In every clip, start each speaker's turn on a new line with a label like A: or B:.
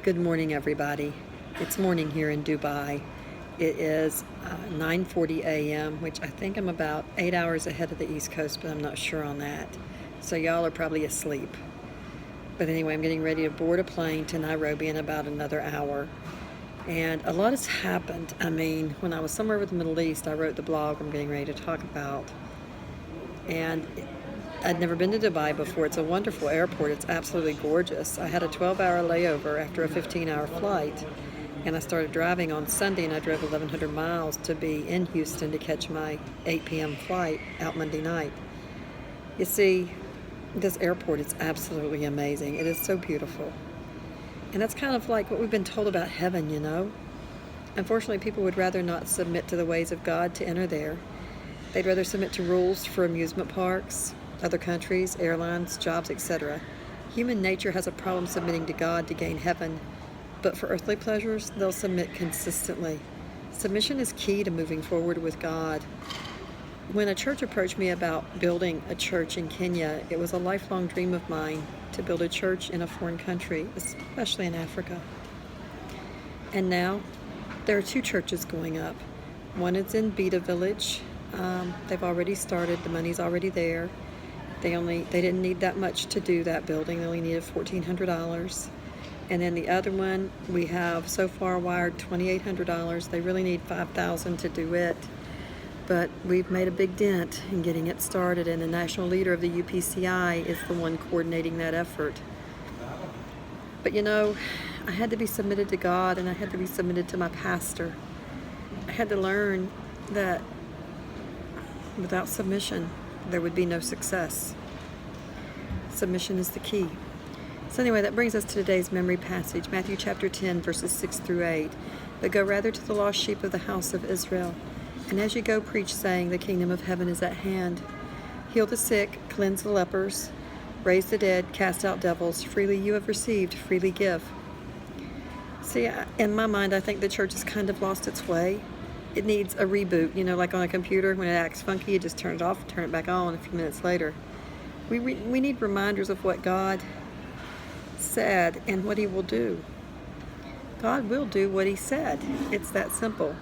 A: Good morning, everybody. It's morning here in Dubai. It is 9:40 a.m., which I think I'm about 8 hours ahead of the East Coast, but I'm not sure on that. So y'all are probably asleep. But anyway, I'm getting ready to board a plane to Nairobi in about another hour. And a lot has happened. I mean, when I was somewhere with the Middle East, I wrote the blog I'm getting ready to talk about. And I'd never been to Dubai before. It's a wonderful airport. It's absolutely gorgeous. I had a 12-hour layover after a 15-hour flight, and I started driving on Sunday, and I drove 1,100 miles to be in Houston to catch my 8 p.m. flight out Monday night. You see, this airport is absolutely amazing. It is so beautiful. And that's kind of like what we've been told about heaven, you know? Unfortunately, people would rather not submit to the ways of God to enter there. They'd rather submit to rules for amusement parks, other countries, airlines, jobs, etc. Human nature has a problem submitting to God to gain heaven, but for earthly pleasures, they'll submit consistently. Submission is key to moving forward with God. When a church approached me about building a church in Kenya, it was a lifelong dream of mine to build a church in a foreign country, especially in Africa. And now, there are 2 churches going up. One is in Beta Village. They've already started. The money's already there. They didn't need that much to do that building. They only needed $1,400. And then the other one, we have so far wired $2,800. They really need $5,000 to do it. But we've made a big dent in getting it started, and the national leader of the UPCI is the one coordinating that effort. But you know, I had to be submitted to God, and I had to be submitted to my pastor. I had to learn that without submission, there would be no success. Submission is the key. So anyway, that brings us to today's memory passage, Matthew chapter 10, verses 6 through 8. But go rather to the lost sheep of the house of Israel. And as you go, preach, saying, the kingdom of heaven is at hand. Heal the sick, cleanse the lepers, raise the dead, cast out devils. Freely you have received, freely give. See, in my mind, I think the church has kind of lost its way. It needs a reboot, you know, like on a computer. When it acts funky, you just turn it off and turn it back on a few minutes later. We need reminders of what God said and what He will do. God will do what He said. It's that simple.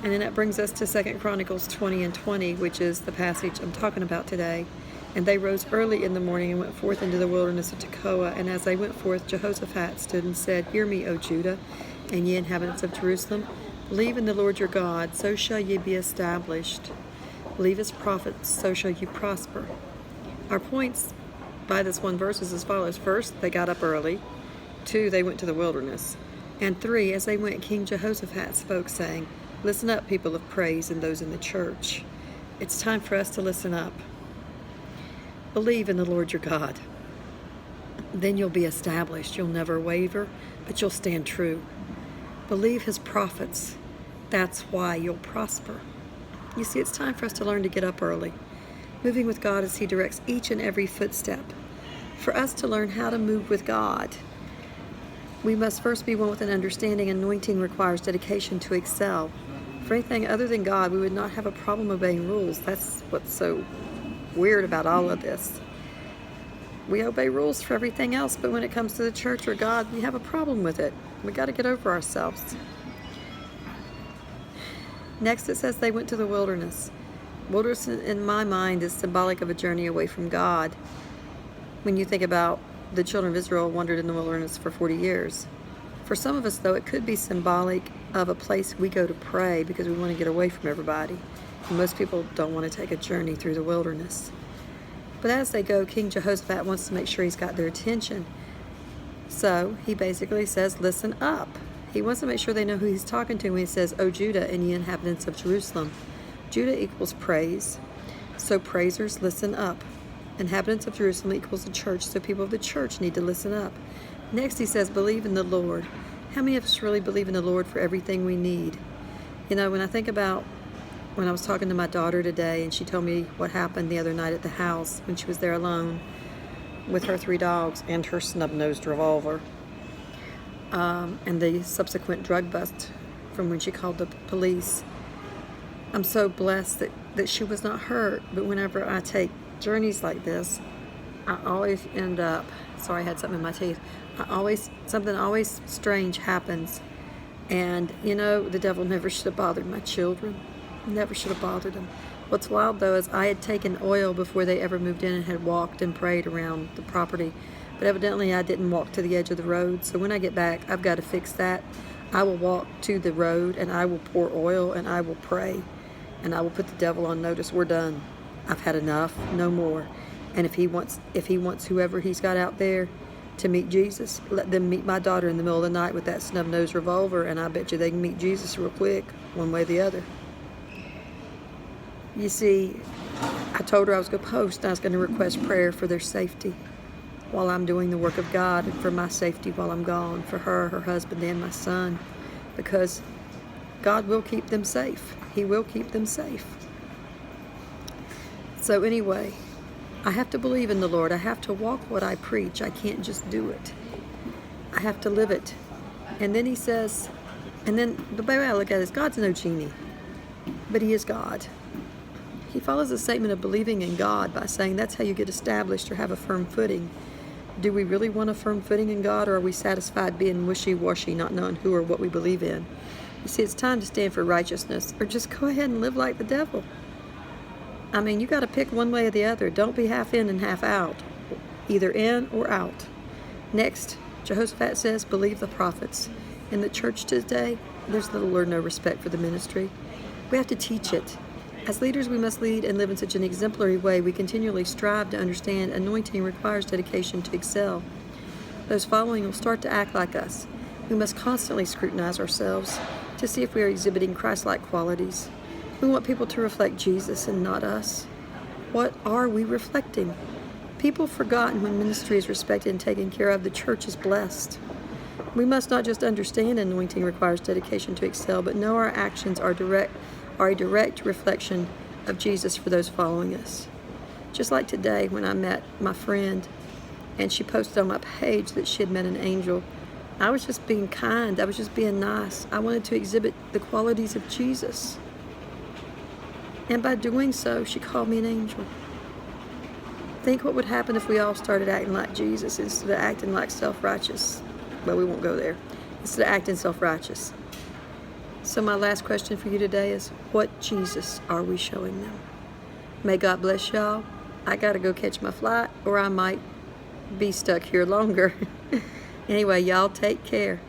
A: And then that brings us to 2 Chronicles 20 and 20, which is the passage I'm talking about today. And they rose early in the morning and went forth into the wilderness of Tekoa. And as they went forth, Jehoshaphat stood and said, Hear me, O Judah, and ye inhabitants of Jerusalem. Believe in the Lord your God, so shall ye be established. Believe His prophets, so shall ye prosper. Our points by this one verse is as follows. First, they got up early. 2, they went to the wilderness. And 3, as they went, King Jehoshaphat spoke, saying, Listen up, people of praise, and those in the church. It's time for us to listen up. Believe in the Lord your God. Then you'll be established. You'll never waver, but you'll stand true. Believe His prophets. That's why you'll prosper. You see, it's time for us to learn to get up early, moving with God as He directs each and every footstep. For us to learn how to move with God, we must first be one with an understanding. Anointing requires dedication to excel. For anything other than God, we would not have a problem obeying rules. That's what's so weird about all of this. We obey rules for everything else, but when it comes to the church or God, we have a problem with it. We got to get over ourselves. Next, it says they went to the wilderness. Wilderness, in my mind, is symbolic of a journey away from God. When you think about the children of Israel wandered in the wilderness for 40 years. For some of us, though, it could be symbolic of a place we go to pray because we want to get away from everybody. And most people don't want to take a journey through the wilderness. But as they go, King Jehoshaphat wants to make sure he's got their attention. So he basically says, listen up. He wants to make sure they know who he's talking to when he says, O Judah and ye inhabitants of Jerusalem. Judah equals praise. So praisers, listen up. Inhabitants of Jerusalem equals the church. So people of the church need to listen up. Next he says, believe in the Lord. How many of us really believe in the Lord for everything we need? You know, when I think about when I was talking to my daughter today, and she told me what happened the other night at the house when she was there alone with her 3 dogs and her snub-nosed revolver, and the subsequent drug bust from when she called the police. I'm so blessed that she was not hurt, but whenever I take journeys like this, I always end up, sorry, I had something in my teeth. Something always strange happens. And, you know, the devil never should have bothered my children. Never should have bothered them. What's wild, though, is I had taken oil before they ever moved in and had walked and prayed around the property. But evidently I didn't walk to the edge of the road. So when I get back, I've got to fix that. I will walk to the road and I will pour oil and I will pray. And I will put the devil on notice. We're done. I've had enough. No more. And if he wants whoever he's got out there to meet Jesus, let them meet my daughter in the middle of the night with that snub-nosed revolver, and I bet you they can meet Jesus real quick, one way or the other. You see, I told her I was going to post and I was going to request prayer for their safety while I'm doing the work of God, and for my safety while I'm gone, for her, her husband, and my son, because God will keep them safe. He will keep them safe. So anyway, I have to believe in the Lord. I have to walk what I preach. I can't just do it. I have to live it. And then he says, and then the way I look at it is, God's no genie, but he is God. He follows the statement of believing in God by saying that's how you get established or have a firm footing. Do we really want a firm footing in God, or are we satisfied being wishy-washy, not knowing who or what we believe in? You see, it's time to stand for righteousness, or just go ahead and live like the devil. I mean, you got to pick one way or the other. Don't be half in and half out, either in or out. Next, Jehoshaphat says, believe the prophets. In the church today, there's little or no respect for the ministry. We have to teach it. As leaders, we must lead and live in such an exemplary way. We continually strive to understand anointing requires dedication to excel. Those following will start to act like us. We must constantly scrutinize ourselves to see if we are exhibiting Christ-like qualities. We want people to reflect Jesus and not us. What are we reflecting? People have forgotten when ministry is respected and taken care of, the church is blessed. We must not just understand anointing requires dedication to excel, but know our actions are a direct reflection of Jesus for those following us. Just like today when I met my friend and she posted on my page that she had met an angel. I was just being kind. I was just being nice. I wanted to exhibit the qualities of Jesus. And by doing so, she called me an angel. Think what would happen if we all started acting like Jesus instead of acting like self-righteous. Well, we won't go there. Instead of acting self-righteous. So my last question for you today is, what Jesus are we showing them? May God bless y'all. I got to go catch my flight, or I might be stuck here longer. Anyway, y'all take care.